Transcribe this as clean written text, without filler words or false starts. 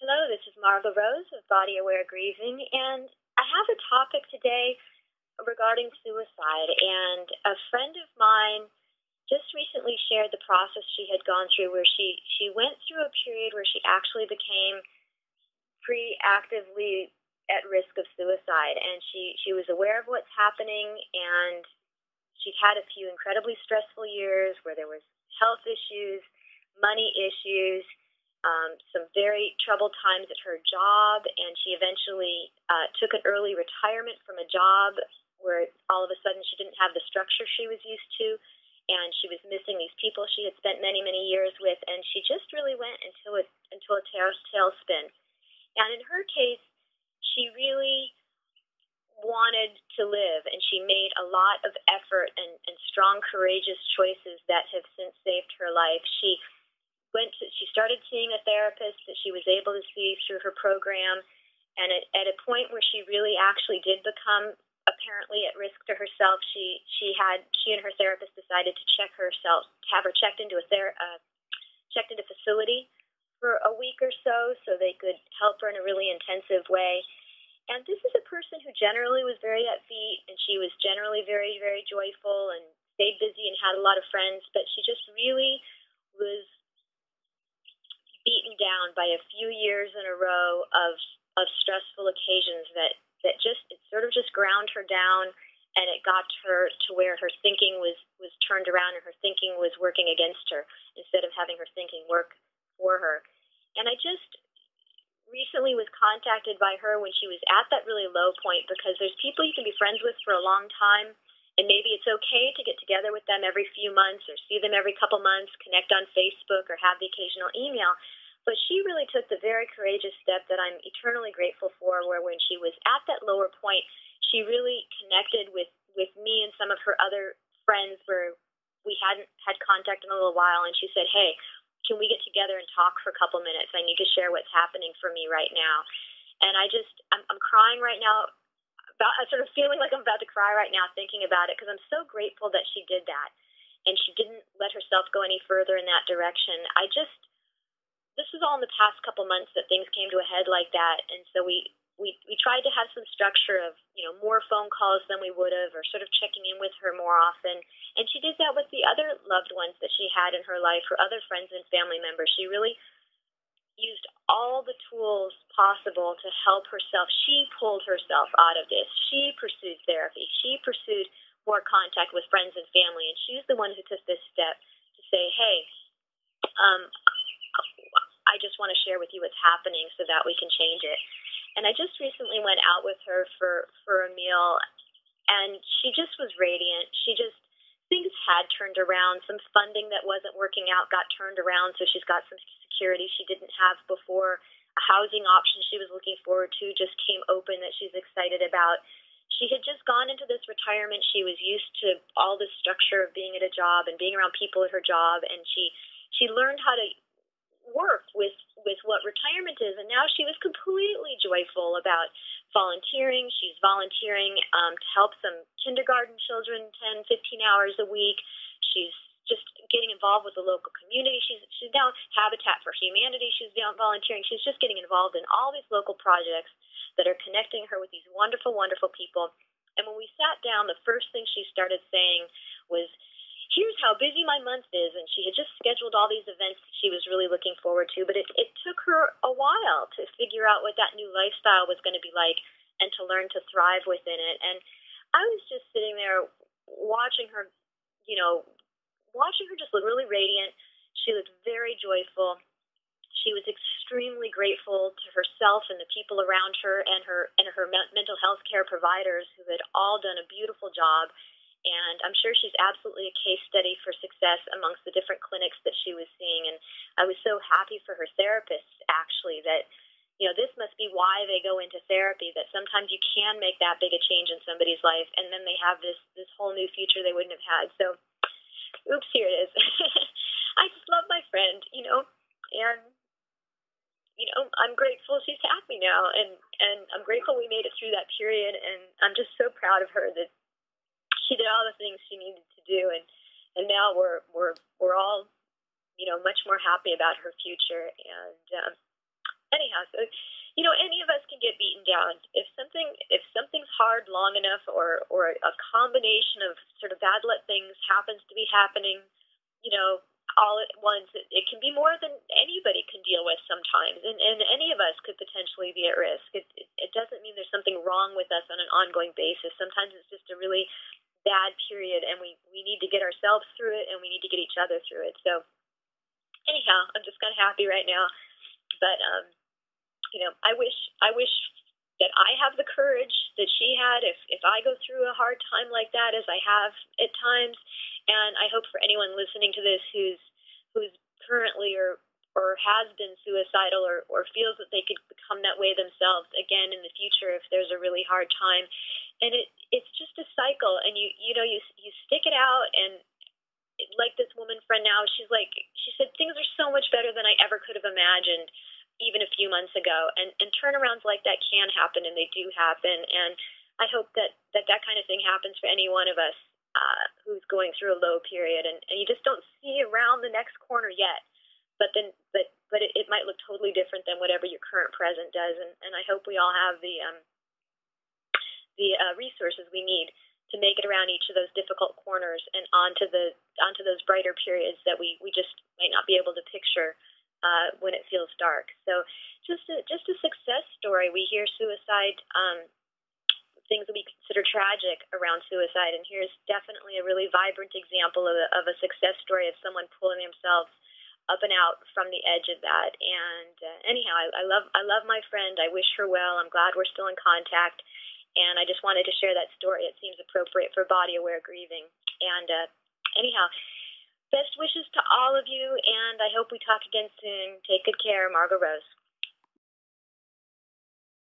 Hello, this is Marva Rose of Body Aware Grieving, and I have a topic today regarding suicide. And a friend of mine just recently shared the process she had gone through where she went through a period where she actually became pre-actively at risk of suicide. And she was aware of what's happening, and she'd had a few incredibly stressful years where there was health issues, money issues, some very troubled times at her job, and she eventually took an early retirement from a job where all of a sudden she didn't have the structure she was used to, and she was missing these people she had spent many, many years with, and she just really went into a tailspin. And in her case, she really wanted to live, and she made a lot of effort and strong, courageous choices that have since saved her life. She started seeing a therapist that she was able to see through her program, and at a point where she really actually did become apparently at risk to herself, she and her therapist decided to check herself, to have her checked into a facility for a week or so they could help her in a really intensive way. And this is a person who generally was very upbeat, and she was generally very, very joyful and stayed busy and had a lot of friends, but she just really was beaten down by a few years in a row of stressful occasions that it sort of just ground her down, and it got her to where her thinking was turned around and her thinking was working against her instead of having her thinking work for her. And I just recently was contacted by her when she was at that really low point, because there's people you can be friends with for a long time, and maybe it's okay to get together with them every few months or see them every couple months, connect on Facebook or have the occasional email. But she really took the very courageous step that I'm eternally grateful for, where when she was at that lower point, she really connected with me and some of her other friends where we hadn't had contact in a little while, and she said, "Hey, can we get together and talk for a couple minutes? I need to share what's happening for me right now." And I'm crying right now. I'm sort of feeling like I'm about to cry right now thinking about it, because I'm so grateful that she did that, and she didn't let herself go any further in that direction. This was all in the past couple months that things came to a head like that, and so we tried to have some structure of, more phone calls than we would have, or sort of checking in with her more often. And she did that with the other loved ones that she had in her life, her other friends and family members. She really used all the tools possible to help herself. She pulled herself out of this. She pursued therapy. She pursued more contact with friends and family, and she's the one who took this step to say, "Hey, I just want to share with you what's happening so that we can change it." And I just recently went out with her for a meal, and she just was radiant. Things had turned around. Some funding that wasn't working out got turned around, so she's got some security she didn't have before. A housing option she was looking forward to just came open that she's excited about. She had just gone into this retirement. She was used to all the structure of being at a job and being around people at her job, and she learned how to work with what retirement is, and now she was completely joyful about volunteering. She's volunteering to help some kindergarten children 10, 15 hours a week. She's just getting involved with the local community. She's now Habitat for Humanity. She's volunteering. She's just getting involved in all these local projects that are connecting her with these wonderful, wonderful people. And when we sat down, the first thing she started saying was, "Here's how busy my month is." And she had just scheduled all these events that she was really looking forward to, but it took her a while to figure out what that new lifestyle was going to be like and to learn to thrive within it. And I was just sitting there watching her, just look really radiant. She looked very joyful. She was extremely grateful to herself and the people around her and her mental health care providers, who had all done a beautiful job. And I'm sure she's absolutely a case study for success amongst the different clinics that she was seeing. And I was so happy for her therapists, actually, that, this must be why they go into therapy, that sometimes you can make that big a change in somebody's life, and then they have this whole new future they wouldn't have had. So, oops, here it is. I just love my friend, and, I'm grateful she's happy now, and I'm grateful we made it through that period, and I'm just so proud of her that she did all the things she needed to do, and now we're all, much more happy about her future. And anyhow, So, any of us can get beaten down. If something's hard long enough, or a combination of sort of bad luck things happens to be happening, all at once, it can be more than anybody can deal with sometimes, and any of us could potentially be at risk. It doesn't mean there's something wrong with us on an ongoing basis. Sometimes it's just a really bad period, and we need to get ourselves through it, and we need to get each other through it. So anyhow, I'm just kind of happy right now. But I wish that I have the courage that she had if I go through a hard time like that, as I have at times. And I hope for anyone listening to this who's currently or has been suicidal, or feels that they could become that way themselves again in the future if there's a really hard time. And it's just a cycle, and you stick it out. And like this woman friend now, she said things are so much better than I ever could have imagined even a few months ago. And turnarounds like that can happen, and they do happen. And I hope that kind of thing happens for any one of us who's going through a low period, and you just don't see around the next corner yet. But it might look totally different than whatever your current present does. And I hope we all have the resources we need to make it around each of those difficult corners and onto those brighter periods that we just might not be able to picture when it feels dark. So just a success story. We hear suicide, things that we consider tragic around suicide, and here's definitely a really vibrant example of a success story of someone pulling themselves up and out from the edge of that. And anyhow, I love my friend. I wish her well. I'm glad we're still in contact, and I just wanted to share that story. It seems appropriate for Body Aware Grieving. And anyhow, best wishes to all of you, and I hope we talk again soon. Take good care. Margot Rose.